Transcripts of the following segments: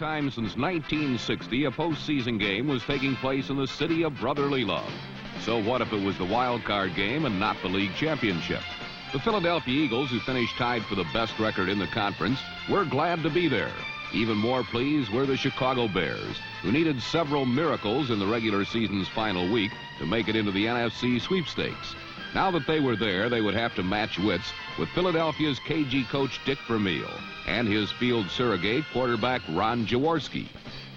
time since 1960, a postseason game was taking place in the city of brotherly love. So what if it was the wild card game and not the league championship? The Philadelphia Eagles, who finished tied for the best record in the conference, were glad to be there. Even more pleased were the Chicago Bears, who needed several miracles in the regular season's final week to make it into the NFC sweepstakes. Now that they were there, they would have to match wits with Philadelphia's KG coach Dick Vermeil and his field surrogate quarterback Ron Jaworski.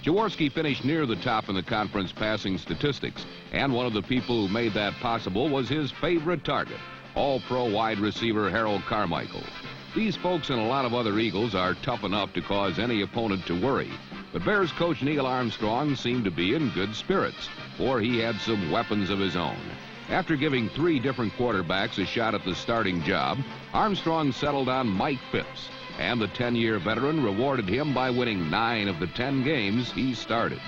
Jaworski finished near the top in the conference passing statistics, and one of the people who made that possible was his favorite target, All-Pro wide receiver Harold Carmichael. These folks and a lot of other Eagles are tough enough to cause any opponent to worry, but Bears coach Neil Armstrong seemed to be in good spirits, for he had some weapons of his own. After giving 3 different quarterbacks a shot at the starting job, Armstrong settled on Mike Phipps, and the 10-year veteran rewarded him by winning 9 of the 10 games he started.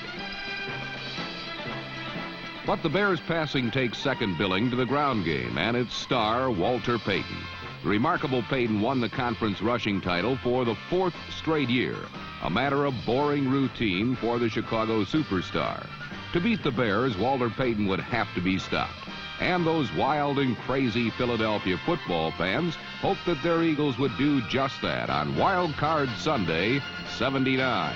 But the Bears' passing takes second billing to the ground game and its star, Walter Payton. The remarkable Payton won the conference rushing title for the 4th straight year, a matter of boring routine for the Chicago superstar. To beat the Bears, Walter Payton would have to be stopped. And those wild and crazy Philadelphia football fans hoped that their Eagles would do just that on Wild Card Sunday, '79.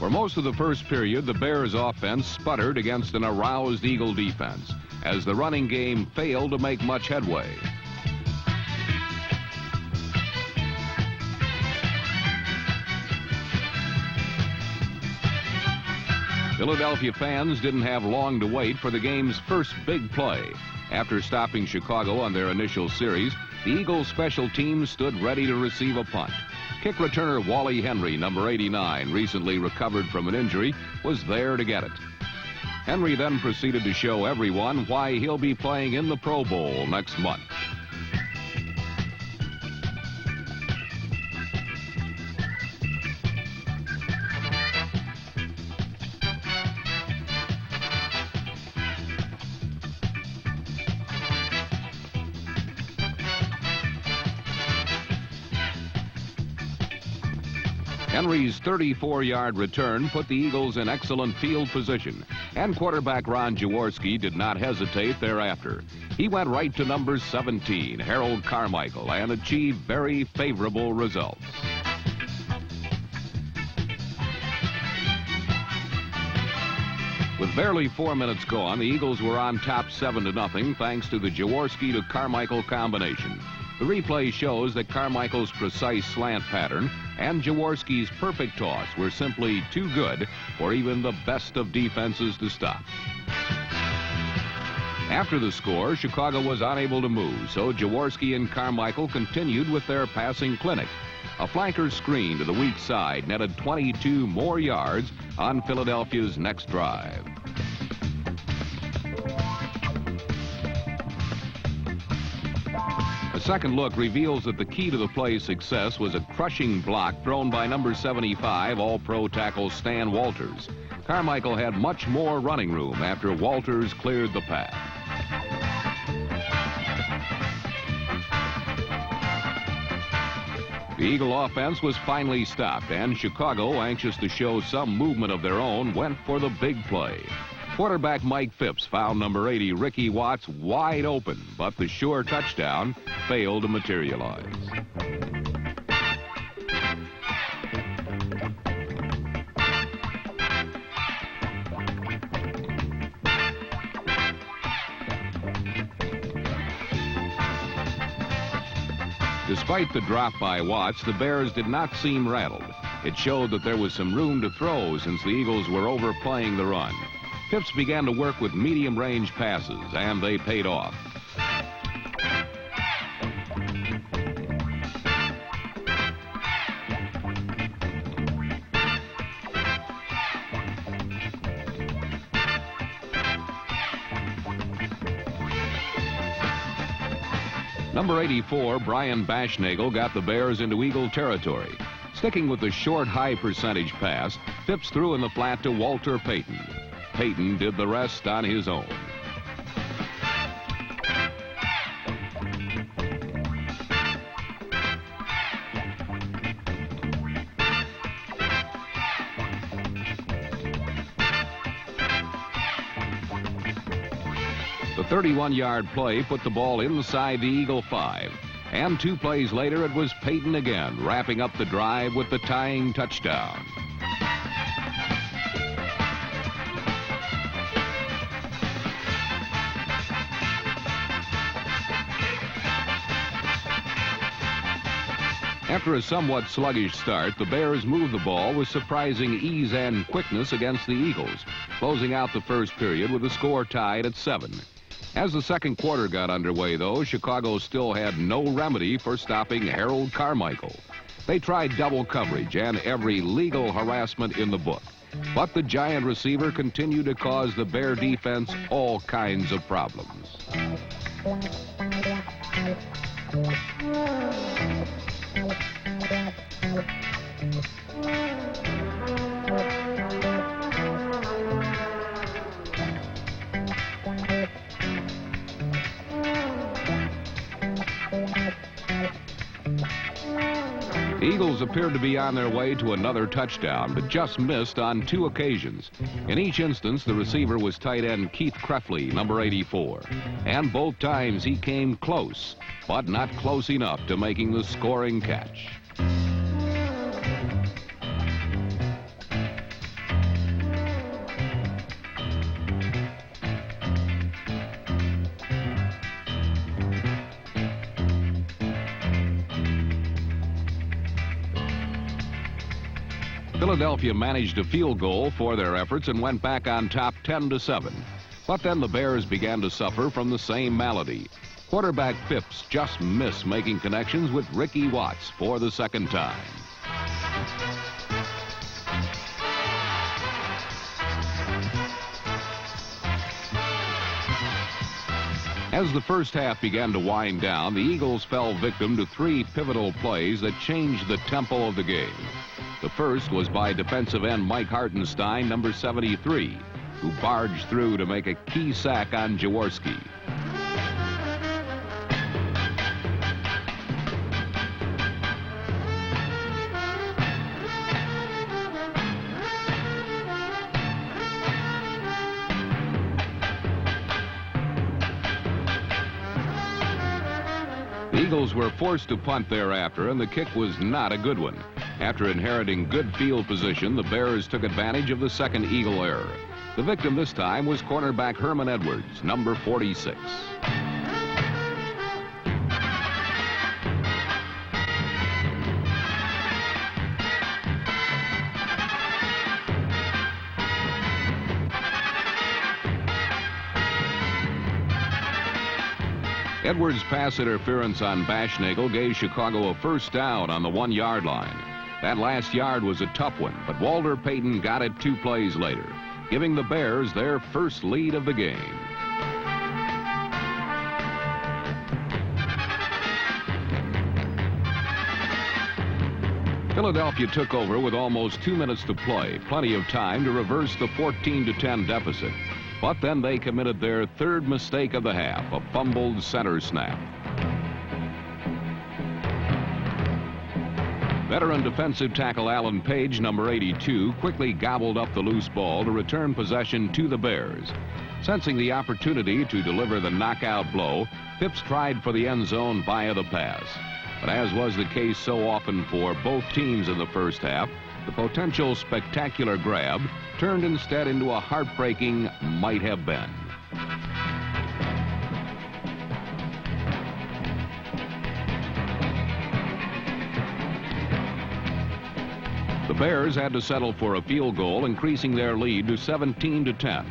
For most of the first period, the Bears' offense sputtered against an aroused Eagle defense, as the running game failed to make much headway. Philadelphia fans didn't have long to wait for the game's first big play. After stopping Chicago on their initial series, the Eagles' special teams stood ready to receive a punt. Kick returner Wally Henry, number 89, recently recovered from an injury, was there to get it. Henry then proceeded to show everyone why he'll be playing in the Pro Bowl next month. Henry's 34-yard return put the Eagles in excellent field position, and quarterback Ron Jaworski did not hesitate thereafter. He went right to number 17, Harold Carmichael, and achieved very favorable results. With barely 4 minutes gone, the Eagles were on top 7-0 thanks to the Jaworski to Carmichael combination. The replay shows that Carmichael's precise slant pattern and Jaworski's perfect toss were simply too good for even the best of defenses to stop. After the score, Chicago was unable to move, so Jaworski and Carmichael continued with their passing clinic. A flanker screen to the weak side netted 22 more yards on Philadelphia's next drive. A second look reveals that the key to the play's success was a crushing block thrown by number 75 All-Pro tackle Stan Walters. Carmichael had much more running room after Walters cleared the path. The Eagle offense was finally stopped, and Chicago, anxious to show some movement of their own, went for the big play. Quarterback Mike Phipps found number 80 Ricky Watts wide open, but the sure touchdown failed to materialize. Despite the drop by Watts, the Bears did not seem rattled. It showed that there was some room to throw since the Eagles were overplaying the run. Phipps began to work with medium-range passes, and they paid off. Number 84, Brian Bashnagel, got the Bears into Eagle territory. Sticking with the short, high-percentage pass, Phipps threw in the flat to Walter Payton. Payton did the rest on his own. 31-yard play put the ball inside the Eagle 5. And 2 plays later, it was Payton again, wrapping up the drive with the tying touchdown. After a somewhat sluggish start, the Bears moved the ball with surprising ease and quickness against the Eagles, closing out the first period with the score tied at 7. As the second quarter got underway, though, Chicago still had no remedy for stopping Harold Carmichael. They tried double coverage and every legal harassment in the book, but the giant receiver continued to cause the Bear defense all kinds of problems. The Eagles appeared to be on their way to another touchdown, but just missed on 2 occasions. In each instance, the receiver was tight end Keith Krefley, number 84. And both times he came close, but not close enough to making the scoring catch. Philadelphia managed a field goal for their efforts and went back on top 10-7. But then the Bears began to suffer from the same malady. Quarterback Phipps just missed making connections with Ricky Watts for the second time. As the first half began to wind down, the Eagles fell victim to 3 pivotal plays that changed the tempo of the game. The first was by defensive end Mike Hartenstein, number 73, who barged through to make a key sack on Jaworski. The Eagles were forced to punt thereafter, and the kick was not a good one. After inheriting good field position, the Bears took advantage of the second Eagle error. The victim this time was cornerback Herman Edwards, number 46. Edwards' pass interference on Bashnagel gave Chicago a first down on the 1-yard line. That last yard was a tough one, but Walter Payton got it 2 plays later, giving the Bears their first lead of the game. Philadelphia took over with almost 2 minutes to play, plenty of time to reverse the 14-10 deficit. But then they committed their 3rd mistake of the half, a fumbled center snap. Veteran defensive tackle Alan Page, number 82, quickly gobbled up the loose ball to return possession to the Bears. Sensing the opportunity to deliver the knockout blow, Phipps tried for the end zone via the pass. But as was the case so often for both teams in the first half, the potential spectacular grab turned instead into a heartbreaking might have been. The Bears had to settle for a field goal, increasing their lead to 17-10.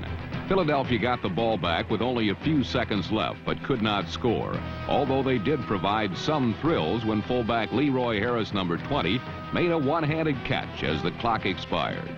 Philadelphia got the ball back with only a few seconds left, but could not score, although they did provide some thrills when fullback Leroy Harris, number 20, made a one-handed catch as the clock expired.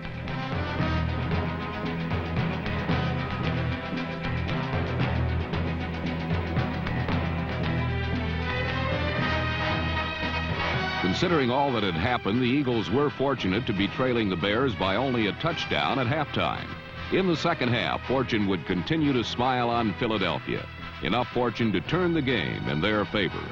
Considering all that had happened, the Eagles were fortunate to be trailing the Bears by only a touchdown at halftime. In the second half, fortune would continue to smile on Philadelphia. Enough fortune to turn the game in their favor.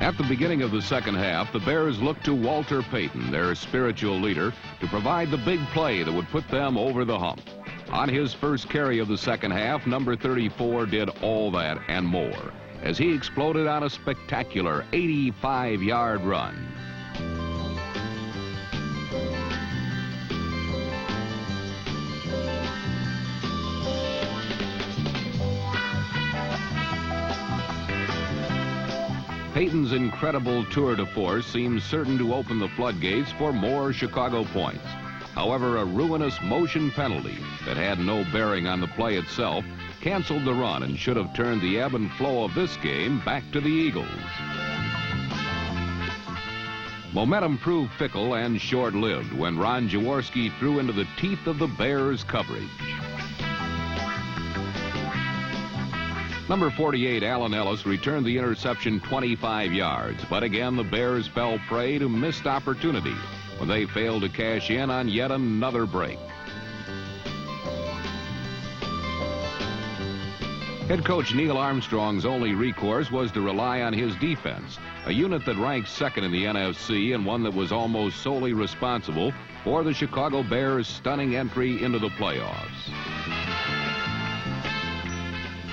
At the beginning of the second half, the Bears looked to Walter Payton, their spiritual leader, to provide the big play that would put them over the hump. On his first carry of the second half, number 34 did all that and more, as he exploded on a spectacular 85-yard run. Payton's incredible tour de force seems certain to open the floodgates for more Chicago points. However, a ruinous motion penalty that had no bearing on the play itself canceled the run and should have turned the ebb and flow of this game back to the Eagles. Momentum proved fickle and short-lived when Ron Jaworski threw into the teeth of the Bears' coverage. Number 48, Allen Ellis, returned the interception 25 yards, but again the Bears fell prey to missed opportunity when they failed to cash in on yet another break. Head coach Neil Armstrong's only recourse was to rely on his defense, a unit that ranked second in the NFC and one that was almost solely responsible for the Chicago Bears' stunning entry into the playoffs.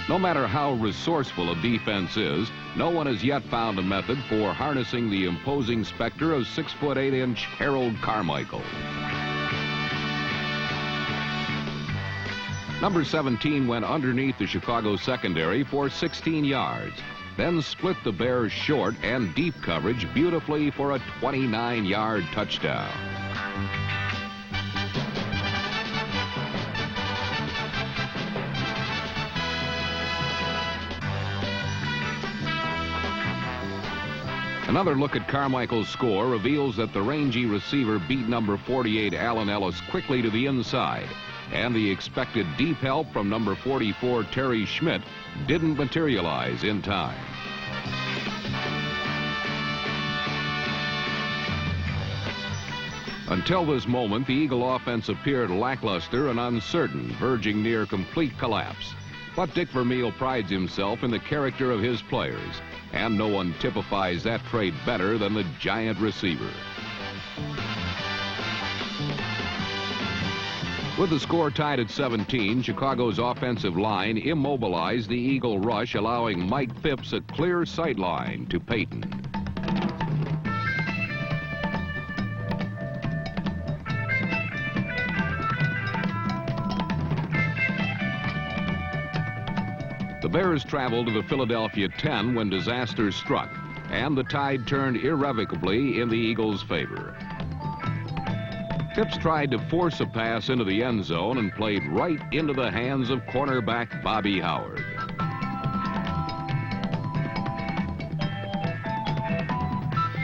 No matter how resourceful a defense is, no one has yet found a method for harnessing the imposing specter of 6'8" Harold Carmichael. Number 17 went underneath the Chicago secondary for 16 yards, then split the Bears short and deep coverage beautifully for a 29-yard touchdown. Another look at Carmichael's score reveals that the rangy receiver beat number 48 Allen Ellis quickly to the inside, and the expected deep help from number 44 Terry Schmidt didn't materialize in time. Until this moment, the Eagle offense appeared lackluster and uncertain, verging near complete collapse. But Dick Vermeil prides himself in the character of his players, and no one typifies that trait better than the giant receiver. With the score tied at 17, Chicago's offensive line immobilized the Eagle rush, allowing Mike Phipps a clear sight line to Payton. The Bears traveled to the Philadelphia 10 when disaster struck, and the tide turned irrevocably in the Eagles' favor. Phipps tried to force a pass into the end zone and played right into the hands of cornerback Bobby Howard.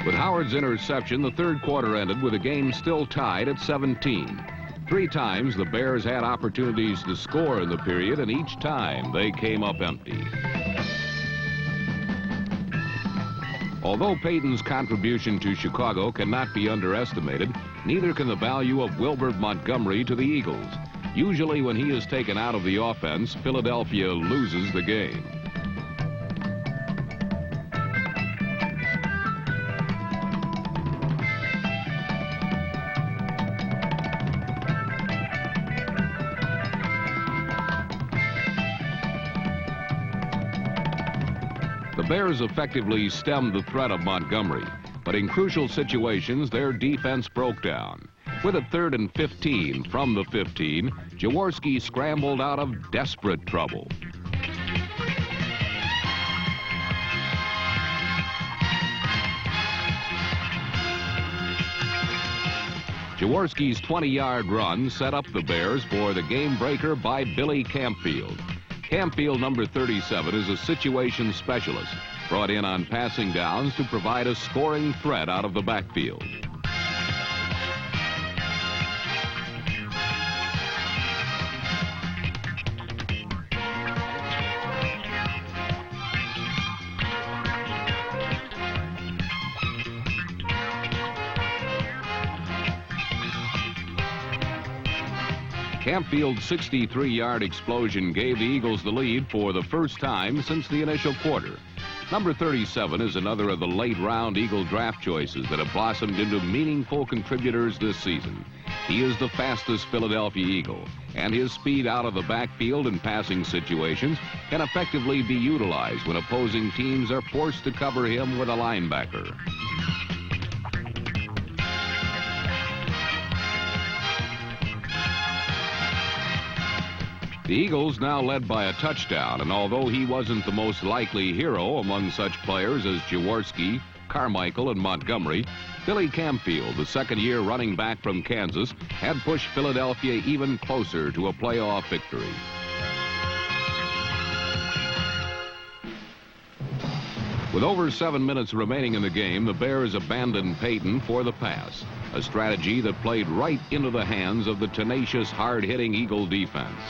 With Howard's interception, the third quarter ended with the game still tied at 17. 3 times the Bears had opportunities to score in the period, and each time they came up empty. Although Payton's contribution to Chicago cannot be underestimated, neither can the value of Wilbert Montgomery to the Eagles. Usually when he is taken out of the offense, Philadelphia loses the game. The Bears effectively stemmed the threat of Montgomery, but in crucial situations, their defense broke down. With a 3rd and 15 from the 15, Jaworski scrambled out of desperate trouble. Jaworski's 20-yard run set up the Bears for the game breaker by Billy Campfield. Campfield, number 37, is a situation specialist, brought in on passing downs to provide a scoring threat out of the backfield. Campfield's 63-yard explosion gave the Eagles the lead for the first time since the initial quarter. Number 37 is another of the late-round Eagle draft choices that have blossomed into meaningful contributors this season. He is the fastest Philadelphia Eagle, and his speed out of the backfield in passing situations can effectively be utilized when opposing teams are forced to cover him with a linebacker. The Eagles now led by a touchdown, and although he wasn't the most likely hero among such players as Jaworski, Carmichael, and Montgomery, Billy Campfield, the second-year running back from Kansas, had pushed Philadelphia even closer to a playoff victory. With over 7 minutes remaining in the game, the Bears abandoned Peyton for the pass, a strategy that played right into the hands of the tenacious, hard-hitting Eagle defense.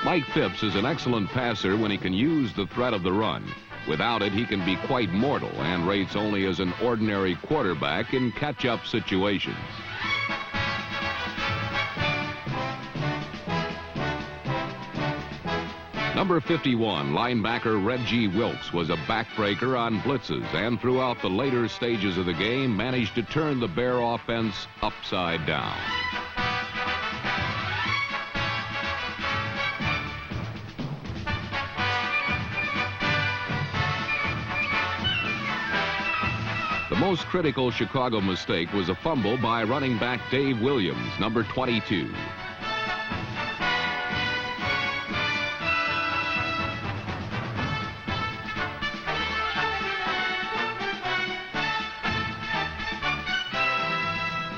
Mike Phipps is an excellent passer when he can use the threat of the run. Without it, he can be quite mortal and rates only as an ordinary quarterback in catch-up situations. Number 51, linebacker Reggie Wilkes, was a backbreaker on blitzes and throughout the later stages of the game managed to turn the Bear offense upside down. The most critical Chicago mistake was a fumble by running back Dave Williams, number 22.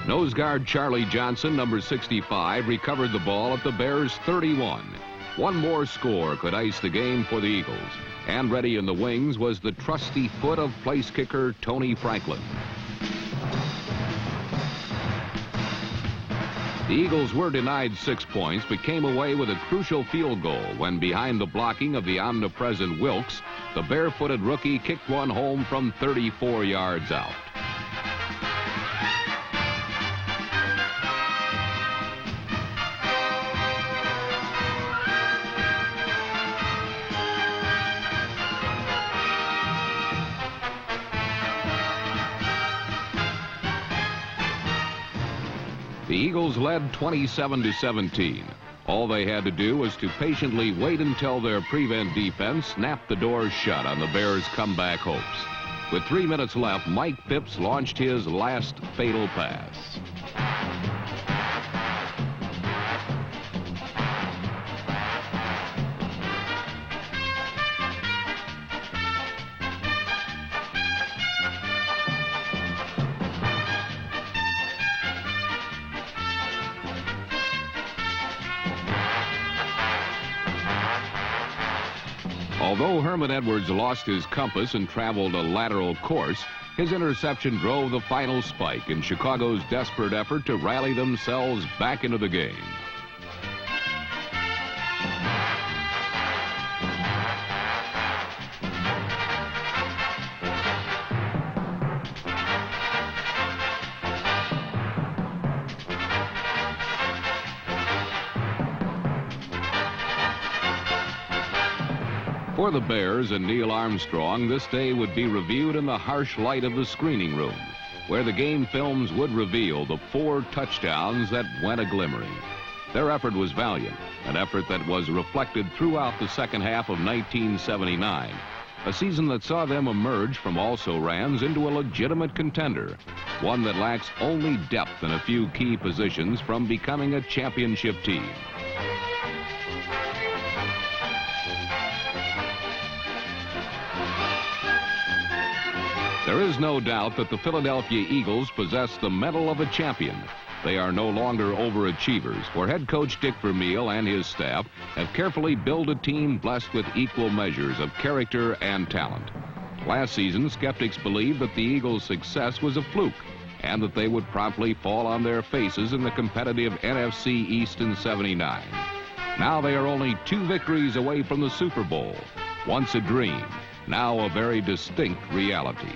Nose guard Charlie Johnson, number 65, recovered the ball at the Bears' 31. One more score could ice the game for the Eagles. And ready in the wings was the trusty foot of place kicker Tony Franklin. The Eagles were denied 6 points, but came away with a crucial field goal when, behind the blocking of the omnipresent Wilkes, the barefooted rookie kicked one home from 34 yards out. The Eagles led 27-17. All they had to do was to patiently wait until their prevent defense snapped the doors shut on the Bears' comeback hopes. With 3 minutes left, Mike Phipps launched his last fatal pass. Although Herman Edwards lost his compass and traveled a lateral course, his interception drove the final spike in Chicago's desperate effort to rally themselves back into the game. For the Bears and Neil Armstrong, this day would be reviewed in the harsh light of the screening room, where the game films would reveal the 4 touchdowns that went a-glimmering. Their effort was valiant, an effort that was reflected throughout the second half of 1979, a season that saw them emerge from also-rans into a legitimate contender, one that lacks only depth in a few key positions from becoming a championship team. There is no doubt that the Philadelphia Eagles possess the mettle of a champion. They are no longer overachievers, for head coach Dick Vermeil and his staff have carefully built a team blessed with equal measures of character and talent. Last season, skeptics believed that the Eagles' success was a fluke and that they would promptly fall on their faces in the competitive NFC East in '79. Now they are only 2 victories away from the Super Bowl. Once a dream, now a very distinct reality.